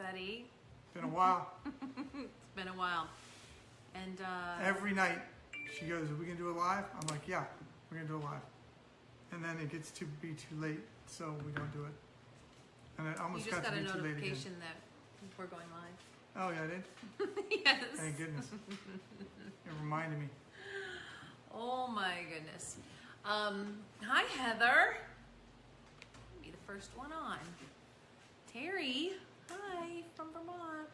Eddie. Been a while. It's been a while. And Every night she goes, "Are we gonna do it live?" I'm like, "Yeah, we're gonna do it live." And then it gets to be too late, so we don't do it. And it you almost just got got to a be too late again. notification that we're going live. Oh yeah, I did. Yes. Thank goodness. It reminded me. Oh my goodness. Hi Heather. Be the first one on. Terry. Hi from Vermont.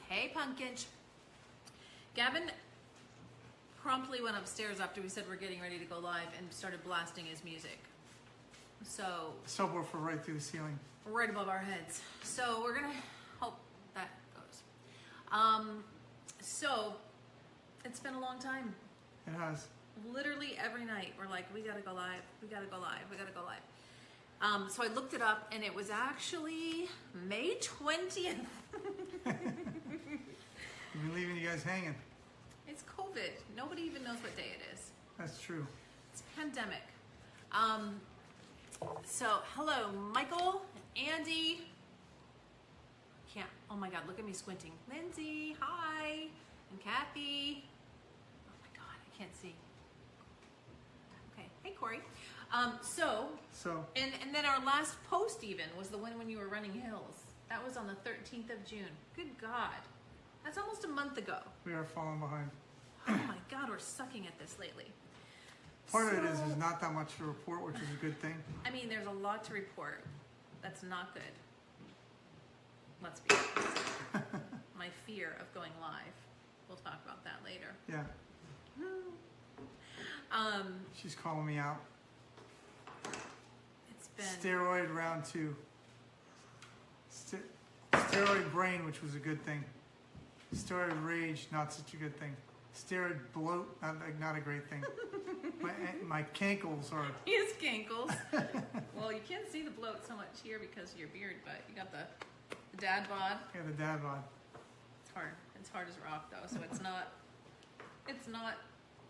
Hey Pumpkin. Gavin promptly went upstairs after we said we're getting ready to go live and started blasting his music. So Subwoofer right through the ceiling. right above our heads. So we're gonna hope that goes. So it's been a long time. It has. Literally every night we're like, we gotta go live, we gotta go live, we gotta go live. So I looked it up and it was actually May 20th. We've been leaving you guys hanging. It's COVID. Nobody even knows what day it is. That's true. It's pandemic. So hello, Michael, Andy. Can't, oh my God, look at me squinting. Lindsay, hi, and Kathy. Oh my God, I can't see. Okay, hey Corey. So, and then our last post even was the one when you were running hills. That was on the 13th of June. Good God. That's almost a month ago. We are falling behind. Oh my God, we're sucking at this lately. Part of it is not that much to report, which is a good thing. I mean, there's a lot to report. That's not good. Let's be honest. My fear of going live. We'll talk about that later. Yeah. She's calling me out. It's been Steroid round 2. Steroid brain, which was a good thing. Steroid rage, not such a good thing. Steroid bloat, not a great thing. My cankles are. his cankles. Well, you can't see the bloat so much here because of your beard, but you got the dad bod. Yeah, the dad bod. It's hard. It's hard as rock though, so it's not. It's not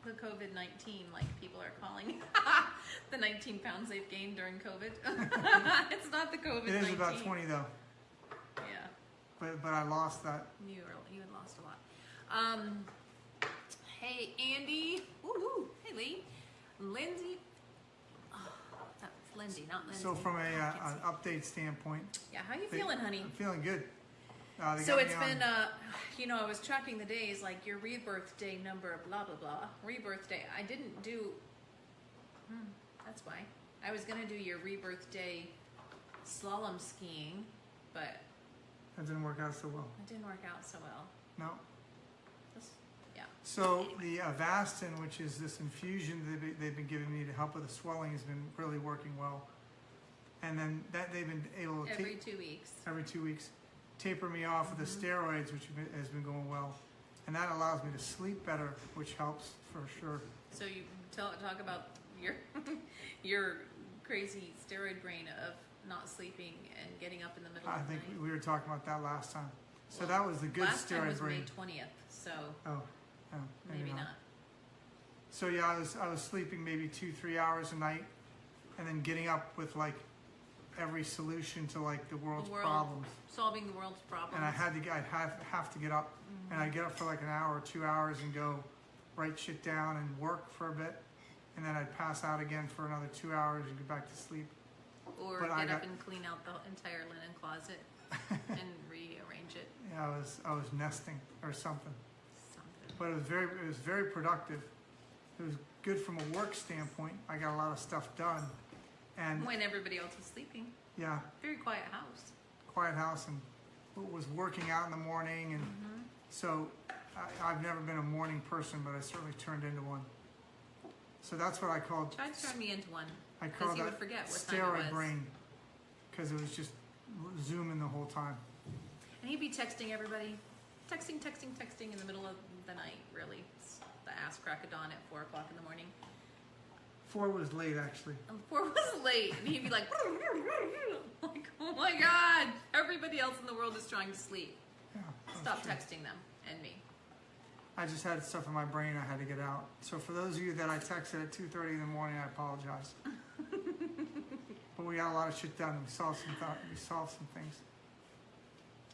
the COVID-19 like people are calling the 19 pounds they've gained during COVID. It's not the COVID-19. It is about 20 though. Yeah. But I lost that. You had lost a lot. Hey Andy. Woo-hoo. Hey Lee. Lindsay. Oh, that's Lindsay, not Lindsay. So from an Can't see. update standpoint. Yeah, how you feeling, honey? I'm feeling good. So it's been, I was tracking the days, like your rebirth day number, blah, blah, blah. Rebirth day. I didn't do, that's why. I was going to do your rebirth day slalom skiing, but That didn't work out so well. it didn't work out so well. No. Yeah. So the Avastin, which is this infusion they've been giving me to help with the swelling, has been really working well. And then that they've been able to Every 2 weeks. every 2 weeks, taper me off with the steroids, which has been going well. And that allows me to sleep better, which helps for sure. So you talk about your your crazy steroid brain of not sleeping and getting up in the middle I of the think night. we were talking about that last time. So Well, that was the good last time steroid was brain. May 20th, so Oh, maybe not. So yeah, I was sleeping maybe 2-3 hours a night, and then getting up with like every solution to like the world's problems. Solving the world's problems. And I'd have to get up, and I'd get up for like an hour or 2 hours and go write shit down and work for a bit, and then I'd pass out again for another 2 hours and get back to sleep. Or But get up and clean out the entire linen closet and rearrange it. Yeah, I was nesting or something. Something. But it was very productive. It was good from a work standpoint. I got a lot of stuff done, and When everybody else was sleeping. yeah, Very quiet house. quiet house, and was working out in the morning, and so I've never been a morning person, but I certainly turned into one. So that's what I called. Try to turn me into one. I Because called you would that forget what time it steroid was. brain, because it was just zooming the whole time. And he'd be texting everybody. Texting in the middle of the night, really. It's the ass crack of dawn at 4 o'clock in the morning. 4 was late, actually. And 4 was late, and he'd be like, like, oh my God, everybody else in the world is trying to sleep. Yeah, that was Stop true. texting them and me. I just had stuff in my brain I had to get out. So for those of you that I texted at 2:30 in the morning, I apologize. But but we got a lot of shit done. We solved some things.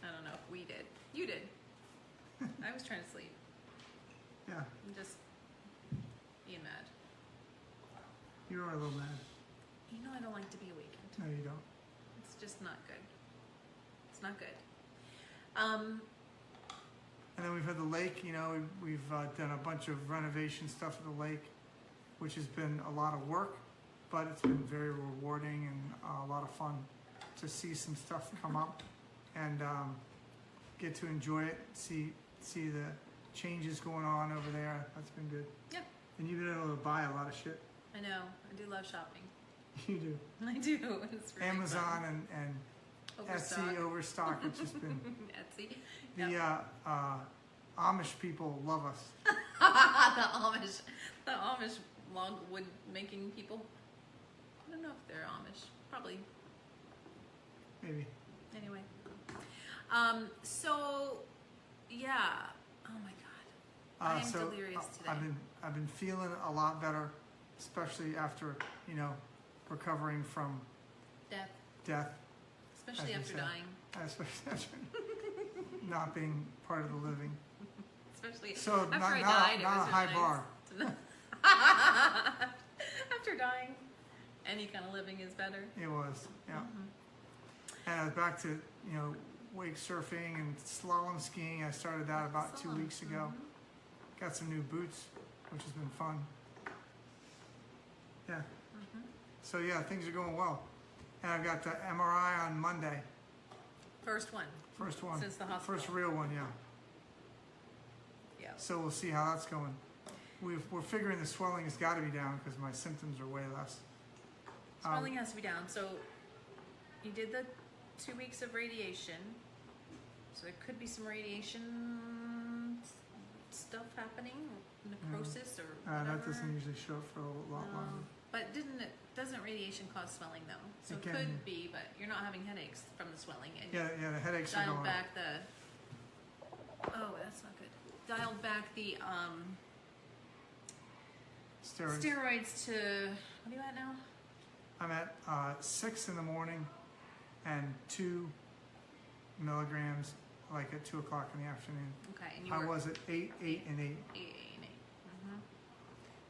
I don't know if we did. You did. I was trying to sleep. Yeah, I'm just being mad. you were a little mad. You know I don't like to be awakened. No, you don't. It's just not good. It's not good. And then we've had the lake, you know, we've done a bunch of renovation stuff at the lake, which has been a lot of work, but it's been very rewarding and a lot of fun to see some stuff come up and get to enjoy it, see the changes going on over there. That's been good. Yeah. And you've been able to buy a lot of shit. I know. I do love shopping. You do. I do. It's really Amazon fun. and Overstock. Etsy overstock, which has been Etsy. the Yep. Amish people love us. the Amish logwood making people. I don't know if they're Amish. Probably. Maybe. Anyway. So yeah. Oh my God. I am So delirious today. I've been feeling a lot better, especially after, you know, recovering from Death. as Especially we after said. dying. Especially after not being part of the living. Especially So after not I died. a high bar. After dying, any kind of living is better. It was, yeah. Mm-hmm. And I was back to, you know, wake surfing and slalom skiing. I started that about 2 weeks ago. Mm-hmm. Got some new boots, which has been fun. Yeah. Mm-hmm. So yeah, things are going well. And I've got the MRI on Monday. First one. First one. Since the hospital. First real one, yeah. Yeah. So we'll see how that's going. We're figuring the swelling has got to be down because my symptoms are way less. Swelling has to be down. So you did the 2 weeks of radiation. So there could be some radiation stuff happening, necrosis or whatever. That doesn't usually show up for a lot longer. But doesn't radiation cause swelling though? So It it can. could be, but you're not having headaches from the swelling. And Yeah, the headaches are dialed going back the. Oh, that's not good. Dialed back the Steroids. steroids to what are you at now? I'm at 6 in the morning and 2 milligrams, like at 2 o'clock in the afternoon. Okay, and you I were was at 8, 8, and 8. 8, 8, 8. Mm-hmm.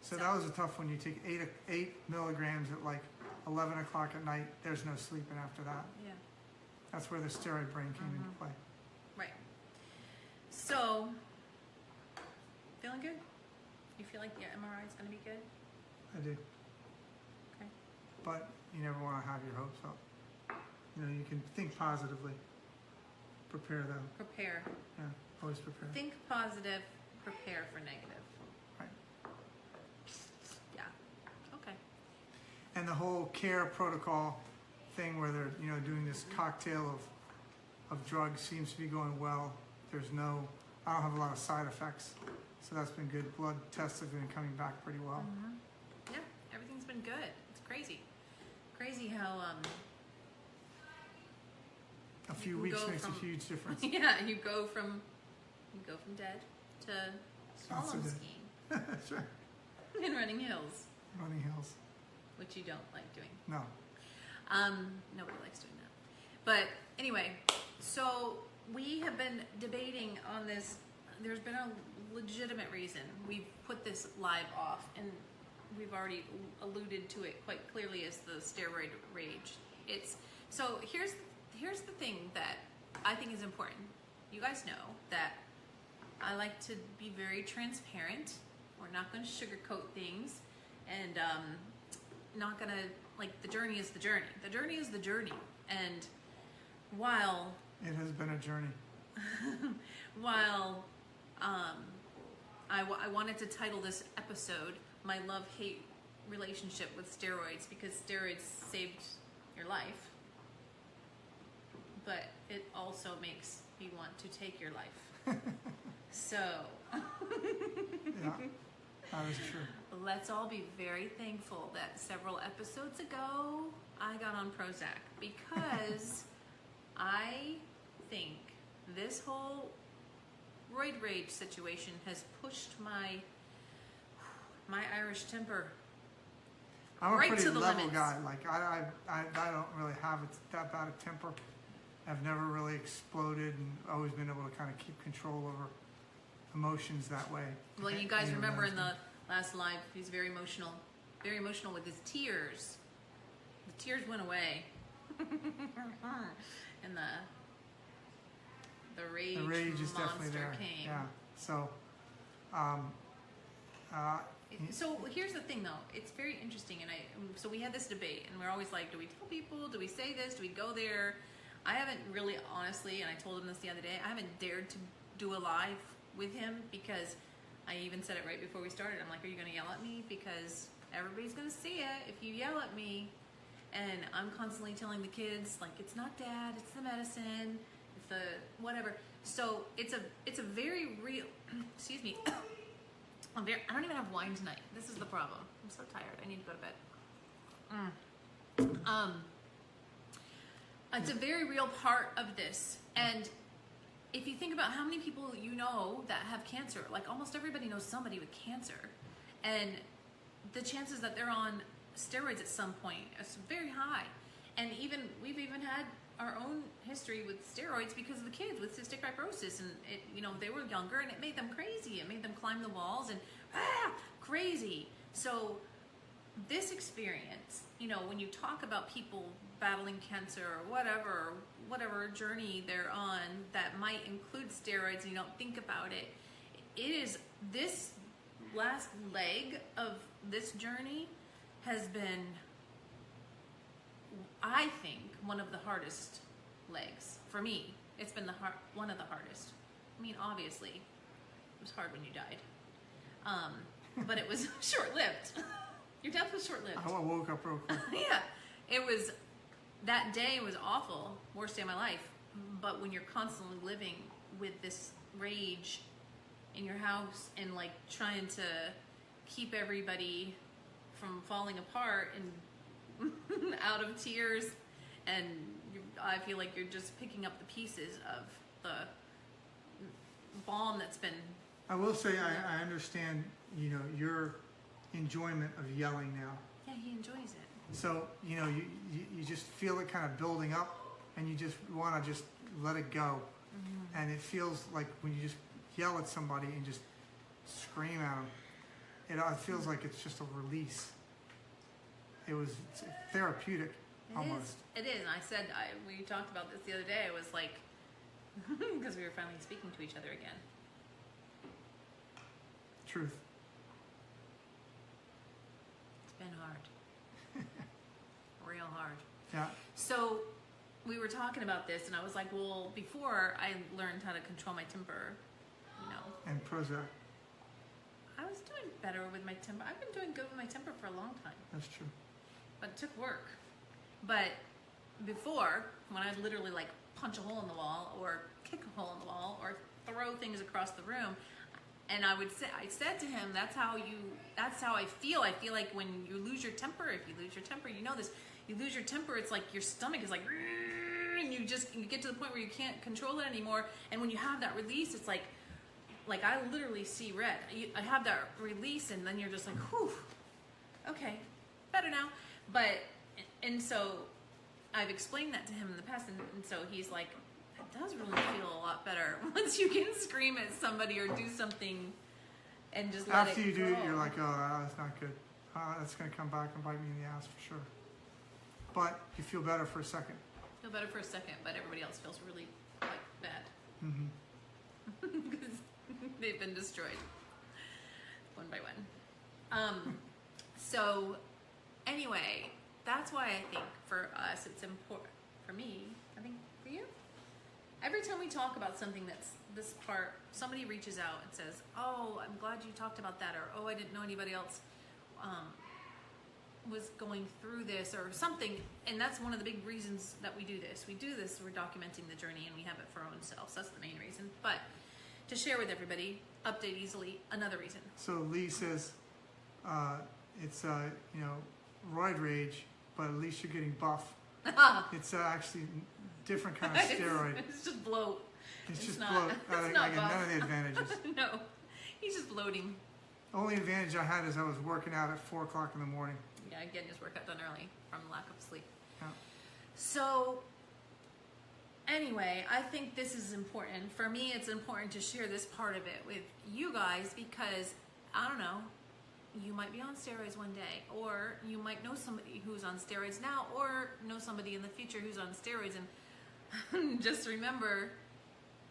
So that was a tough one. You take 8 milligrams at like 11 o'clock at night. There's no sleeping after that. Yeah. That's where the steroid brain came into play. Right. So, feeling good? You feel like your MRI is going to be good? I do. Okay. But you never want to have your hopes up. You know, you can think positively. Prepare though. Prepare. Yeah, always prepare. Think positive, prepare for negative. Right. Yeah. Okay. And the whole care protocol thing where they're, you know, doing this cocktail of drugs seems to be going well. I don't have a lot of side effects. So that's been good. Blood tests have been coming back pretty well. Mm-hmm. Yeah, everything's been good. It's crazy. Crazy how A few can weeks go makes from- a huge difference. yeah, you go from dead to Not so slalom dead. skiing That's right. and running hills, Running hills. which you don't like doing. No. Nobody likes doing that. But anyway, so we have been debating on this. There's been a legitimate reason we've put this live off, and we've already alluded to it quite clearly as the steroid rage. So here's the thing that I think is important. You guys know that I like to be very transparent. We're not going to sugarcoat things, and not going to, like, the journey is the journey. The journey is the journey. And while It has been a journey. I wanted to title this episode My Love-Hate Relationship with Steroids, because steroids saved your life, but it also makes me want to take your life. So Yeah, that is true. let's all be very thankful that several episodes ago I got on Prozac, because I think this whole roid rage situation has pushed my Irish temper. I'm a right pretty to the level limits. guy. Like I don't really have that bad a temper. I've never really exploded and always been able to kind of keep control over emotions that way. Well, you guys Anger remember in the management. last live, he's very emotional with his tears. The tears went away, and the rage is monster definitely there. came. Yeah. So, So here's the thing, though. It's very interesting, and so we had this debate, and we're always like, do we tell people? Do we say this? Do we go there? I haven't really, honestly, and I told him this the other day, I haven't dared to do a live with him because I even said it right before we started. I'm like, are you going to yell at me? Because everybody's going to see it if you yell at me. And I'm constantly telling the kids, like, it's not dad, it's the medicine, it's the whatever. So it's a very real, excuse me, I don't even have wine tonight. This is the problem. I'm so tired. I need to go to bed. It's a very real part of this. And if you think about how many people you know that have cancer, like almost everybody knows somebody with cancer. And the chances that they're on steroids at some point is very high. And we've even had our own history with steroids because of the kids with cystic fibrosis, and they were younger and it made them crazy. It made them climb the walls and crazy. So this experience, when you talk about people battling cancer or whatever journey they're on that might include steroids and you don't think about it, it is this last leg of this journey has been, I think, one of the hardest legs for me. It's been one of the hardest. I mean, obviously, it was hard when you died, but it was short-lived. Your death was short-lived. I woke up real quick. Yeah, it was. That day was awful, worst day of my life. But when you're constantly living with this rage in your house and like trying to keep everybody from falling apart and out of tears, and I feel like you're just picking up the pieces of the bomb that's been. I will say I understand, your enjoyment of yelling now. Yeah, he enjoys it. So, you just feel it kind of building up and you just want to just let it go. Mm-hmm. And it feels like when you just yell at somebody and just scream at them, it feels like it's just a release. It's therapeutic almost. It is. And I said, we talked about this the other day. It was like, because we were finally speaking to each other again. Truth. It's been hard. Real hard. Yeah. So we were talking about this, and I was like, well, before I learned how to control my temper, And Prozac. I was doing better with my temper. I've been doing good with my temper for a long time. That's true. But it took work. But before, when I'd literally like punch a hole in the wall or kick a hole in the wall or throw things across the room, and I said to him, that's how I feel. I feel like when you lose your temper, if you lose your temper, you know this, you lose your temper, it's like your stomach is like, and you get to the point where you can't control it anymore. And when you have that release, it's like I literally see red. I have that release, and then you're just like, whew, okay, better now. And so I've explained that to him in the past, and so he's like, it does really feel a lot better once you can scream at somebody or do something and just let it go. After you do it, you're like, oh, that's not good. That's going to come back and bite me in the ass for sure. But you feel better for a second. Feel better for a second, but everybody else feels really like bad. Mm-hmm. Because they've been destroyed one by one. So anyway, that's why I think for us it's important. For me, I think for you, every time we talk about something that's this part, somebody reaches out and says, oh, I'm glad you talked about that, or oh, I didn't know anybody else was going through this or something. And that's one of the big reasons that we do this. We're documenting the journey, and we have it for our own selves. That's the main reason. But to share with everybody, update easily, another reason. So Lee says, it's roid rage, but at least you're getting buff. It's actually different kind of steroid. It's just bloat. It's just not, bloat. It's I not get buff. none of the advantages. No, he's just bloating. Only advantage I had is I was working out at 4 o'clock in the morning. Yeah, getting his workout done early from lack of sleep. Yeah. So, anyway, I think this is important. For me, it's important to share this part of it with you guys because, I don't know, you might be on steroids one day, or you might know somebody who's on steroids now, or know somebody in the future who's on steroids, and just remember,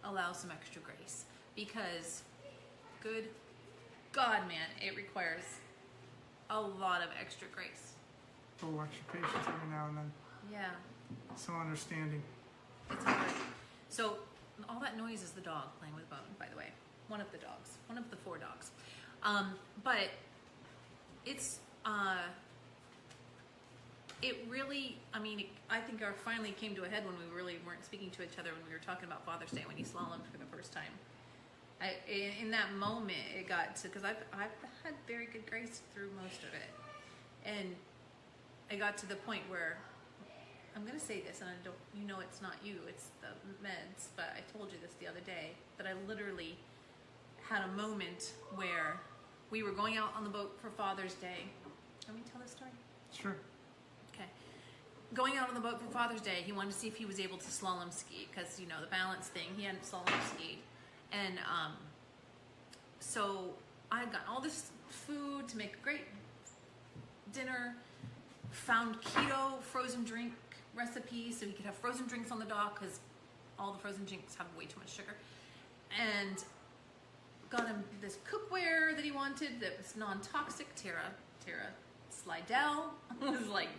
allow some extra grace, because good God, man, it requires a lot of extra grace. A little extra patience every now and then. Yeah. Some understanding. It's hard. So all that noise is the dog playing with Bone, by the way. One of the dogs. One of the 4 dogs. But it's, it really, I mean, I think our finally came to a head when we really weren't speaking to each other when we were talking about Father's Day when he slalomed for the first time. In that moment, it got to, because I've had very good grace through most of it. And I got to the point where, I'm going to say this, and I don't, you know it's not you, it's the meds, but I told you this the other day, that I literally had a moment where we were going out on the boat for Father's Day. Let me tell this story? Sure. Okay. Going out on the boat for Father's Day, he wanted to see if he was able to slalom ski, because, you know, the balance thing, he hadn't slalom skied. And so I had gotten all this food to make a great dinner, found keto frozen drink recipes so he could have frozen drinks on the dock because all the frozen drinks have way too much sugar, and got him this cookware that he wanted that was non-toxic. Tara Slidell was like,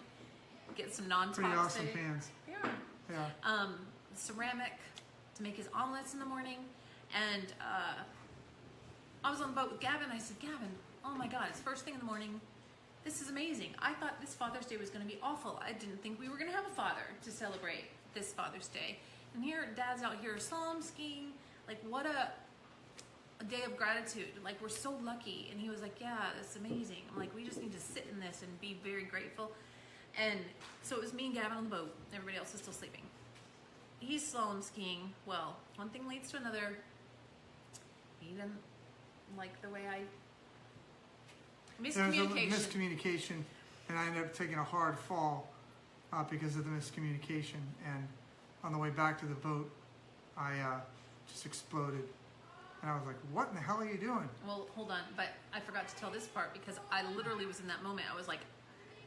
get some non-toxic. Pretty awesome pans. Yeah. Yeah. Ceramic to make his omelets in the morning. And I was on the boat with Gavin. I said, Gavin, oh my God, it's first thing in the morning. This is amazing. I thought this Father's Day was going to be awful. I didn't think we were going to have a father to celebrate this Father's Day. And here, Dad's out here slalom skiing. Like, what a day of gratitude. Like, we're so lucky. And he was like, yeah, it's amazing. I'm like, we just need to sit in this and be very grateful. And so it was me and Gavin on the boat. Everybody else is still sleeping. He's slalom skiing. Well, one thing leads to another. He didn't like the way I... There was a Miscommunication. miscommunication, and I ended up taking a hard fall because of the miscommunication. And on the way back to the boat, I just exploded. And I was like, what in the hell are you doing? Well, hold on, but I forgot to tell this part because I literally was in that moment. I was like,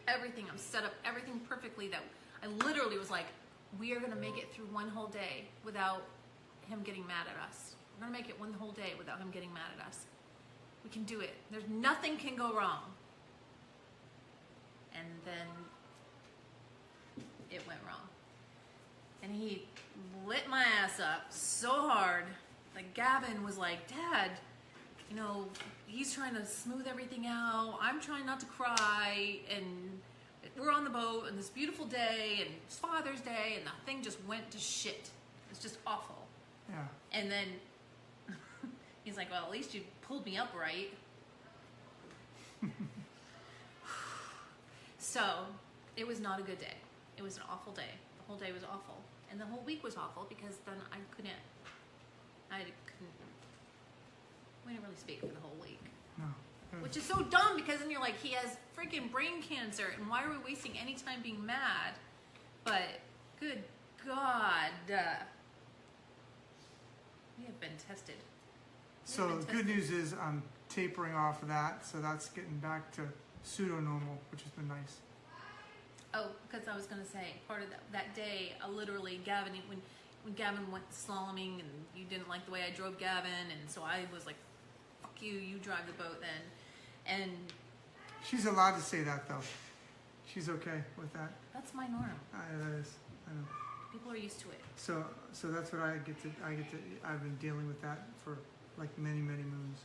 everything, I'm set up, everything perfectly, that I literally was like, we are going to make it through one whole day without him getting mad at us. We're going to make it one whole day without him getting mad at us. We can do it. There's nothing can go wrong. And then it went wrong. And he lit my ass up so hard. Like, Gavin was like, Dad, you know, he's trying to smooth everything out. I'm trying not to cry. And we're on the boat on this beautiful day, and it's Father's Day, and the thing just went to shit. It's just awful. Yeah. And then he's like, well, at least you pulled me up right. So it was not a good day. It was an awful day. The whole day was awful. And the whole week was awful because then we didn't really speak for the whole week. No. Which is so dumb because then you're like, he has freaking brain cancer, and why are we wasting any time being mad? But good God, we have been tested. So the good news is I'm tapering off of that, so that's getting back to pseudo-normal, which has been nice. Oh, because I was going to say, part of that day, literally, Gavin, when Gavin went slaloming and you didn't like the way I drove Gavin, and so I was like, fuck you, you drive the boat then. And She's allowed to say that, though. She's okay with that. that's my norm. That is, I know. People are used to it. So that's what I've been dealing with that for like many moons.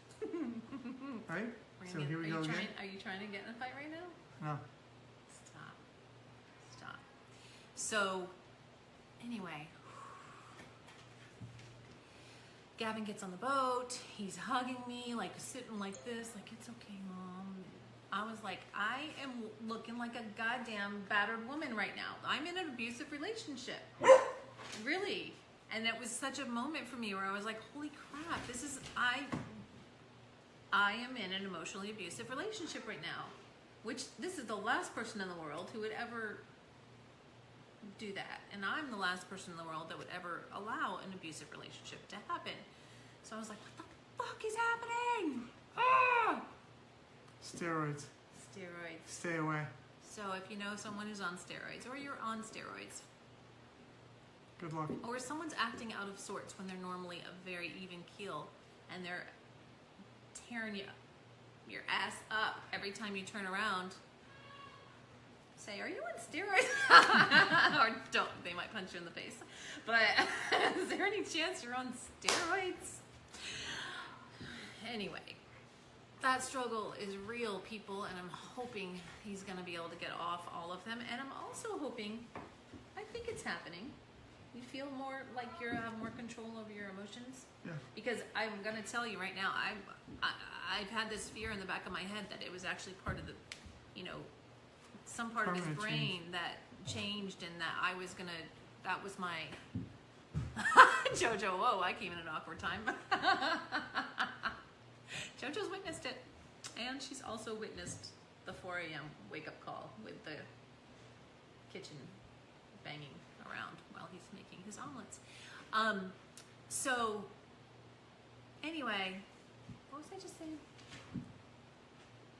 Right? So here we go again. Are you trying to get in a fight right now? No. Stop. So, anyway, Gavin gets on the boat. He's hugging me, like sitting like this, like, it's okay, Mom. I was like, I am looking like a goddamn battered woman right now. I'm in an abusive relationship. Really. And it was such a moment for me where I was like, holy crap, I am in an emotionally abusive relationship right now. which this is the last person in the world who would ever do that. And I'm the last person in the world that would ever allow an abusive relationship to happen. So I was like, what the fuck is happening? Ah! Steroids. Steroids. Stay away. So if you know someone who's on steroids, or you're on steroids, Good luck. or someone's acting out of sorts when they're normally a very even keel, and they're tearing your ass up every time you turn around, say, are you on steroids? Or don't, they might punch you in the face. But is there any chance you're on steroids? Anyway, that struggle is real, people, and I'm hoping he's going to be able to get off all of them. And I'm also hoping, I think it's happening, you feel more like you have more control over your emotions. Yeah. Because I'm going to tell you right now, I've had this fear in the back of my head that it was actually part of the, some part of his Permanent brain change. that changed, and that I was going to, that was my, Jojo, whoa, I came in an awkward time. Jojo's witnessed it, and she's also witnessed the 4 a.m. wake-up call with the kitchen banging around while he's making his omelets. So, anyway, what was I just saying?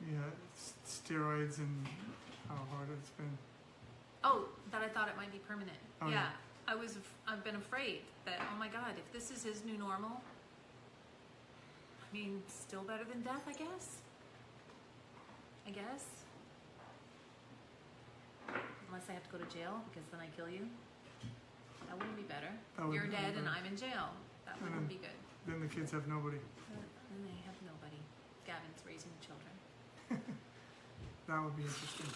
Yeah, steroids and how hard it's been. Oh, that I thought it might be permanent. Oh, Yeah, I've been afraid that, oh my God, if this is his new normal, I mean, still better than death, I guess. Unless I have to go to jail, because then I kill you. That wouldn't be better. That You're wouldn't be dead and better. I'm in jail. That wouldn't be good. Then the kids have nobody. Then they have nobody. Gavin's raising children. That would be interesting.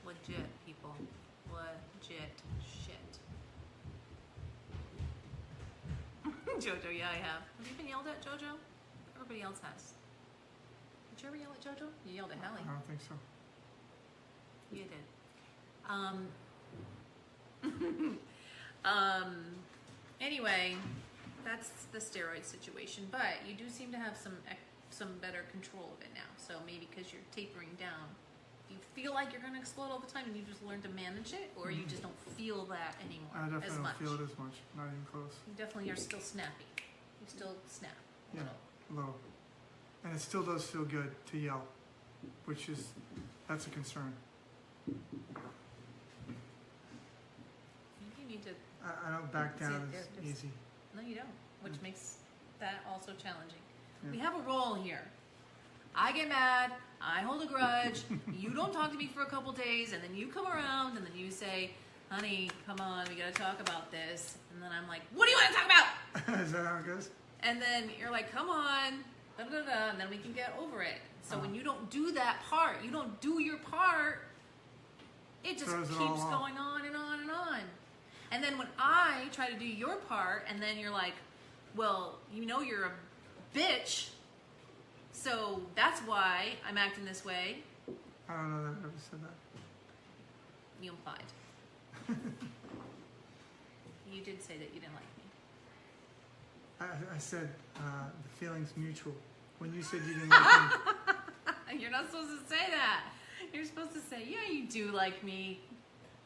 Legit, people. Legit shit. Jojo, yeah, I have. Have you been yelled at, Jojo? Everybody else has. Did you ever yell at Jojo? You yelled at Hallie. I don't think so. You did. Anyway, that's the steroid situation, but you do seem to have some better control of it now. So maybe because you're tapering down, you feel like you're going to explode all the time, and you just learn to manage it, or you just don't feel that anymore I definitely as don't much. feel it as much. Not even close. You definitely are still snappy. You still snap. Yeah, low. And it still does feel good to yell, that's a concern. Maybe you need to. I don't back down as There's- easy. No, you don't, which makes that also challenging. Yeah. We have a role here. I get mad, I hold a grudge, you don't talk to me for a couple days, and then you come around and then you say, honey, come on, we gotta talk about this. And then I'm like, what do you wanna talk about? Is that how it goes? And then you're like, come on, da da da, and then we can get over it. So when you don't do that part, you don't do your part, it just Throws keeps it all off. going on and on and on. And then when I try to do your part, and then you're like, well, you're a bitch, so that's why I'm acting this way. I don't know that I ever said that. You implied. You did say that you didn't like me. I said the feeling's mutual. When you said you didn't like me, You're not supposed to say that. You're supposed to say, yeah, you do like me.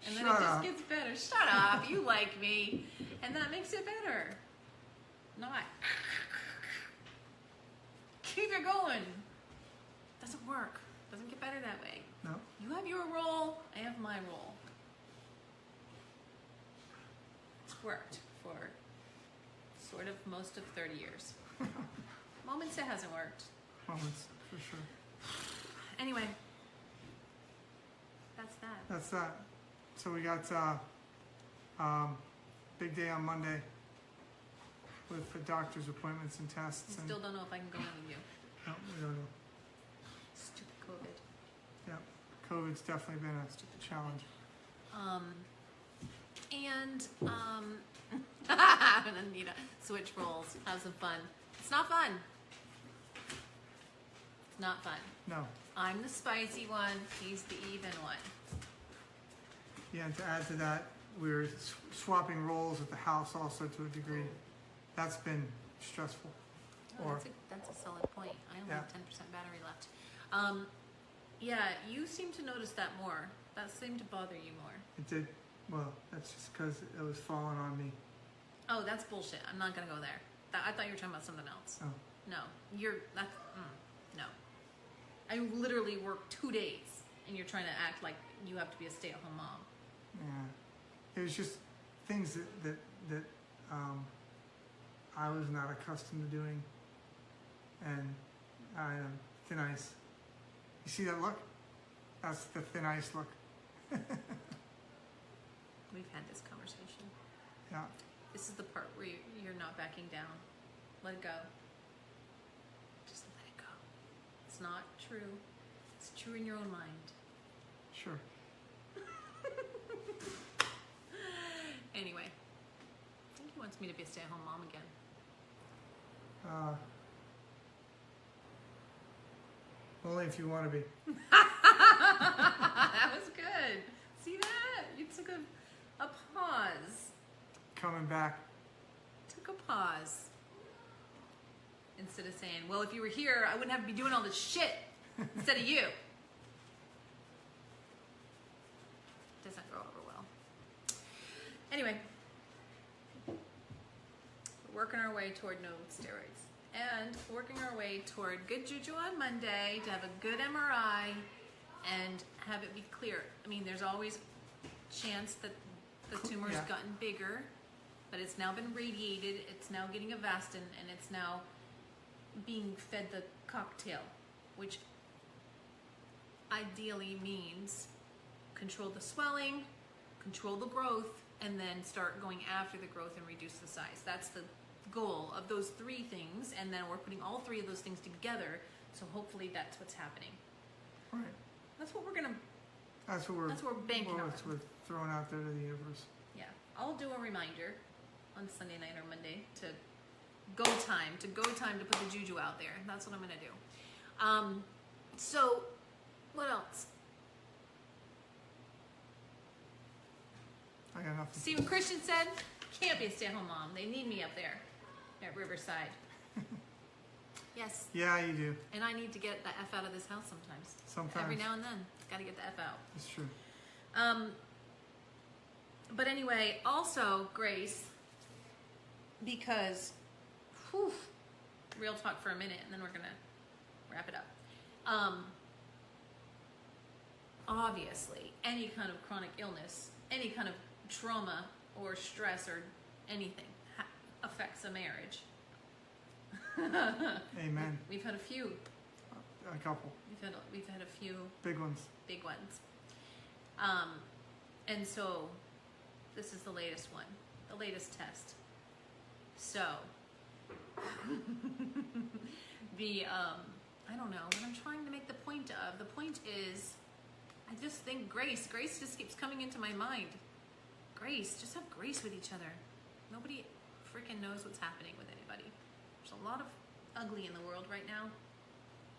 And then Shut it just up. gets better. Shut up, you like me. And that makes it better. Not. Keep it going. Doesn't work. Doesn't get better that way. no. You have your role, I have my role. It's worked for sort of most of 30 years. Moments it hasn't worked. Moments, for sure. Anyway, that's that. That's that. So we got big day on Monday with the doctor's appointments and tests. I still don't know if I can go in with you. No, we don't know. Stupid COVID. Yeah, COVID's definitely been a challenge. And Anita, switch roles, have some fun. It's not fun. It's not fun. No. I'm the spicy one, he's the even one. Yeah, and to add to that, we're swapping roles at the house also to a degree. That's been stressful. Oh, Or that's a solid point. I only Yeah. have 10% battery left. Yeah, you seem to notice that more. That seemed to bother you more. It did. Well, that's just because it was falling on me. Oh, that's bullshit. I'm not gonna go there. I thought you were talking about something else. Oh. No, no. I literally work 2 days, and you're trying to act like you have to be a stay-at-home mom. Yeah. It was just things that I was not accustomed to doing. And thin ice. You see that look? That's the thin ice look. We've had this conversation. Yeah. This is the part where you're not backing down. Let it go. Just let it go. It's not true. It's true in your own mind. Sure. Anyway, I think he wants me to be a stay-at-home mom again. Only if you want to be. That was good. See that? You took a pause. Coming back. Took a pause. Instead of saying, well, if you were here, I wouldn't have to be doing all this shit instead of you. Doesn't go over well. Anyway, we're working our way toward no steroids. And working our way toward good juju on Monday, to have a good MRI and have it be clear. I mean, there's always chance that the tumor's Yeah. gotten bigger, but it's now been radiated, it's now getting Avastin, and it's now being fed the cocktail, which ideally means control the swelling, control the growth, and then start going after the growth and reduce the size. That's the goal of those 3 things, and then we're putting all 3 of those things together, so hopefully that's what's happening. Right. That's what we're banking on. That's what we're throwing out there to the universe. Yeah, I'll do a reminder on Sunday night or Monday to go time to put the juju out there. That's what I'm gonna do. So what else? I got nothing. Stephen Christian said, can't be a stay-at-home mom. They need me up there at Riverside. Yes. Yeah, you do. And I need to get the F out of this house sometimes. Sometimes. Every now and then. Gotta get the F out. It's true. But anyway, also, Grace, because, real talk for a minute, and then we're gonna wrap it up. Obviously, any kind of chronic illness, any kind of trauma or stress or anything affects a marriage. Amen. We've had a few. A couple. We've had a few Big ones. big ones. And so this is the latest one, the latest test. So I don't know what I'm trying to make the point of. The point is, I just think Grace just keeps coming into my mind. Grace, just have grace with each other. Nobody freaking knows what's happening with anybody. There's a lot of ugly in the world right now. I'm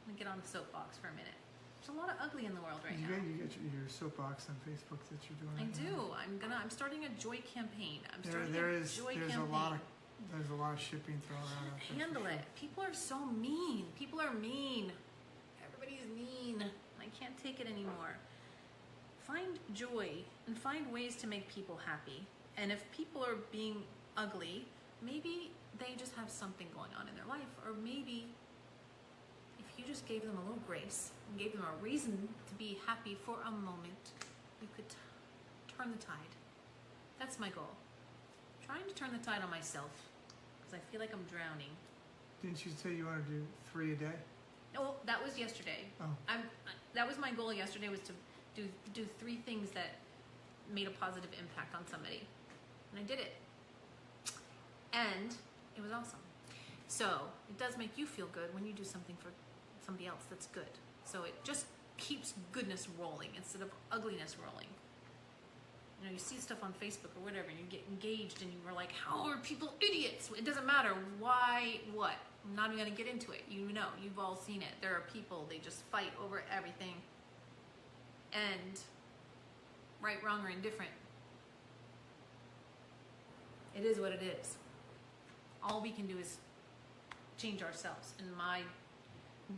gonna get on the soapbox for a minute. There's a lot of ugly in the world right now. You get your soapbox on Facebook that you're doing. I right do. now. I'm starting a joy campaign. There's a lot of shit being thrown around. out there, Handle for it. People are so mean. People are mean. Everybody's mean. I can't take it anymore. Find joy and find ways to make people happy. And if people are being ugly, maybe they just have something going on in their life. Or maybe if you just gave them a little grace and gave them a reason to be happy for a moment, you could turn the tide. That's my goal. Trying to turn the tide on myself because I feel like I'm drowning. Didn't you say you want to do 3 a day? No, that was yesterday. Oh. That was my goal yesterday, was to do 3 things that made a positive impact on somebody. And I did it. And it was awesome. So it does make you feel good when you do something for somebody else that's good. So it just keeps goodness rolling instead of ugliness rolling. You know, you see stuff on Facebook or whatever, and you get engaged, and you're like, how are people idiots? It doesn't matter why, what. I'm not even going to get into it. You know, you've all seen it. There are people, they just fight over everything. And right, wrong, or indifferent. It is what it is. All we can do is change ourselves. And my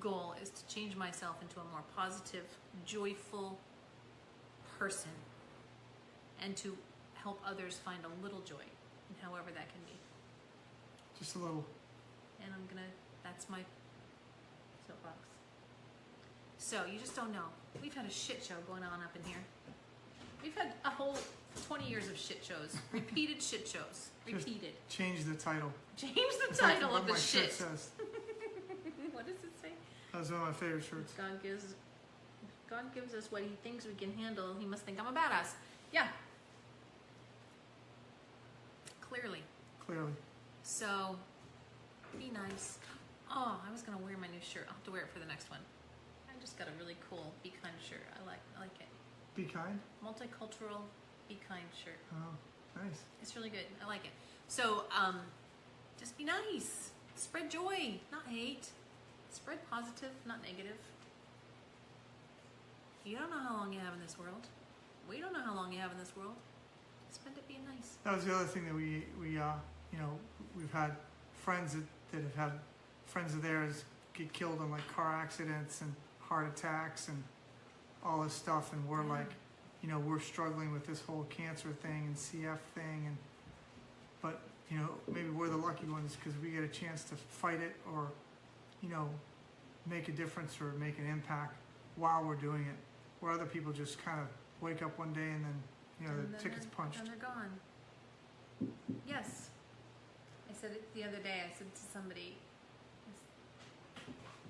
goal is to change myself into a more positive, joyful person, and to help others find a little joy in however that can be. Just a little. And that's my soapbox. So you just don't know. We've had a shit show going on up in here. We've had a whole 20 years of shit shows. Repeated shit shows. Repeated. Just change the title. Change the title What of the my shirt shit. says. What does it say? That's one of my favorite shirts. God gives us what he thinks we can handle. He must think I'm a badass. Yeah. Clearly. So, be nice. Oh, I was gonna wear my new shirt. I'll have to wear it for the next one. I just got a really cool Be Kind shirt. I like it. Be kind? Multicultural Be Kind shirt. Oh, nice. It's really good. I like it. So, just be nice. Spread joy, not hate. Spread positive, not negative. You don't know how long you have in this world. We don't know how long you have in this world. Spend it being nice. That was the other thing that we you know, we've had friends that have had friends of theirs get killed in like car accidents and heart attacks and all this stuff, and we're like, you know, we're struggling with this whole cancer thing and CF thing, but you know, maybe we're the lucky ones because we get a chance to fight it, or you know, make a difference or make an impact while we're doing it, where other people just kind of wake up one day and then, you know, the ticket's punched. And they're gone. Yes. I said it the other day. I said to somebody,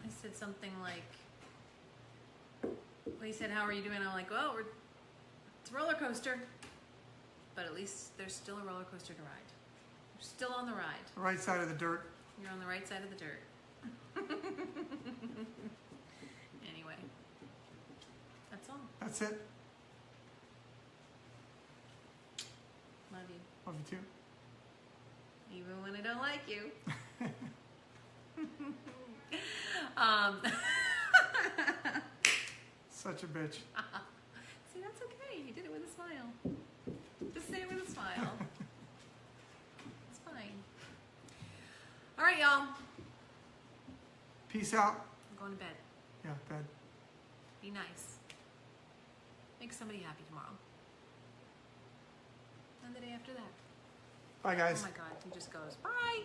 I said something like, well, he said, how are you doing? I'm like, well, it's a roller coaster, but at least there's still a roller coaster to ride. You're still on the ride. The right side of the dirt. You're on the right side of the dirt. Anyway, that's all. That's it. Love you. Love you too. Even when I don't like you. Such a bitch. See, that's okay. You did it with a smile. Just say it with a smile. It's fine. All right, y'all. Peace out. I'm going to bed. Yeah, bed. Be nice. Make somebody happy tomorrow. And the day after that. Bye, guys. Oh my God, he just goes, bye.